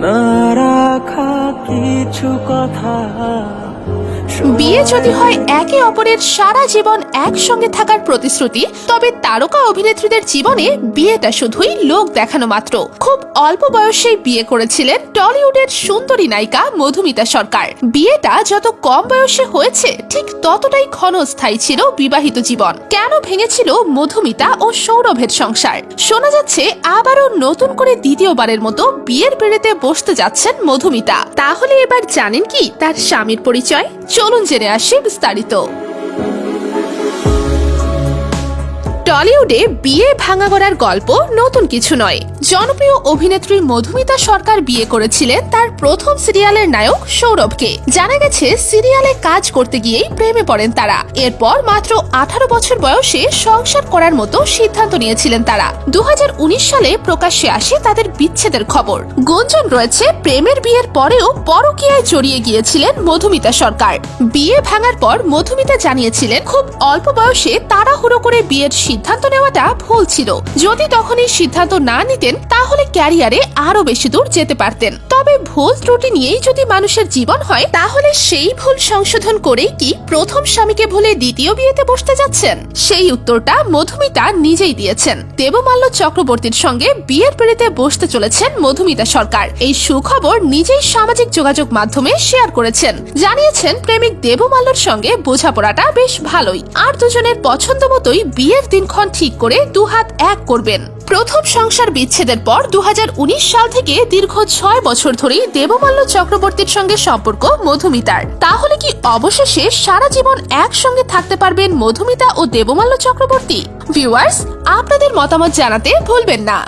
না রাখা কিছু কথা। বিয়ে যদি হয় একে অপরের সারা জীবন একসঙ্গে থাকার প্রতিশ্রুতি, তবে তারকা অভিনেত্রীদের জীবনে বিয়েটা শুধুই লোক দেখানো মাত্র। খুব অল্প বয়সেই বিয়ে করেছিলেন টলিউডের সুন্দরী নায়িকা মধুমিতা সরকার। বিয়েটা যত কম বয়সে হয়েছে ঠিক ততটাই ক্ষণস্থায়ী ছিল বিবাহিত জীবন। কেন ভেঙেছিল মধুমিতা ও সৌরভের সংসার? শোনা যাচ্ছে আবারও নতুন করে দ্বিতীয়বারের মতো বিয়ের পিঁড়িতে বসতে যাচ্ছেন মধুমিতা। তাহলে এবার জানেন কি তার স্বামীর পরিচয়? চলুন জেনে আসি বিস্তারিত। টলিউডে বিয়ে ভাঙা গড়ার গল্প নতুন কিছু নয়। জনপ্রিয় অভিনেত্রী মধুমিতা সরকার বিয়ে করেছিলেন তার প্রথম সিরিয়ালের নায়ক সৌরভকে। জানা গেছে সিরিয়ালে কাজ করতে গিয়েই প্রেমে পড়েন তারা। এরপর মাত্র 18 বছর বয়সে সংসার করার মতো সিদ্ধান্ত নিয়েছিলেন তারা। 2019 সালে প্রকাশ্যে আসে তাদের বিচ্ছেদের খবর। গুঞ্জন রয়েছে প্রেমের বিয়ের পরেও পরকীয়ায় জড়িয়ে গিয়েছিলেন মধুমিতা সরকার। বিয়ে ভাঙার পর মধুমিতা জানিয়েছিলেন খুব অল্প বয়সে তাড়াহুড়ো করে বিয়ের সিদ্ধান্ত নেওয়াটা ভুল ছিল। যদি তখন এই সিদ্ধান্ত না নিতেন তাহলে ক্যারিয়ারে আরো বেশি দূর যেতে পারতেন। তবে ভুল ত্রুটি নিয়েই যদি মানুষের জীবন হয়, তাহলে সেই ভুল সংশোধন করেই কি প্রথম স্বামীকে ভুলে দ্বিতীয় বিয়েতে বসতে যাচ্ছেন? সেই উত্তরটা মধুমিতা নিজেই দিয়েছেন। দেবমাল্য চক্রবর্তীর সঙ্গে বিয়ের পিঁড়িতে বসতে চলেছেন মধুমিতা সরকার। এই সুখবর নিজেই সামাজিক যোগাযোগ মাধ্যমে শেয়ার করেছেন। জানিয়েছেন প্রেমিক দেবমাল্যর সঙ্গে বোঝাপড়াটা বেশ ভালোই, আর দুজনের পছন্দ মতোই বিয়ের দিনক্ষণ ঠিক করে দুহাত এক করবেন। প্রথম সংসার বিচ্ছেদের পর 2019 সাল থেকে দীর্ঘ 6 বছর ধরেই দেবমাল্য চক্রবর্তীর সঙ্গে সম্পর্ক মধুমিতার। তাহলে কি অবশেষে সারা জীবন একসঙ্গে থাকতে পারবেন মধুমিতা ও দেবমাল্য চক্রবর্তী? ভিউয়ার্স, আপনাদের মতামত জানাতে ভুলবেন না।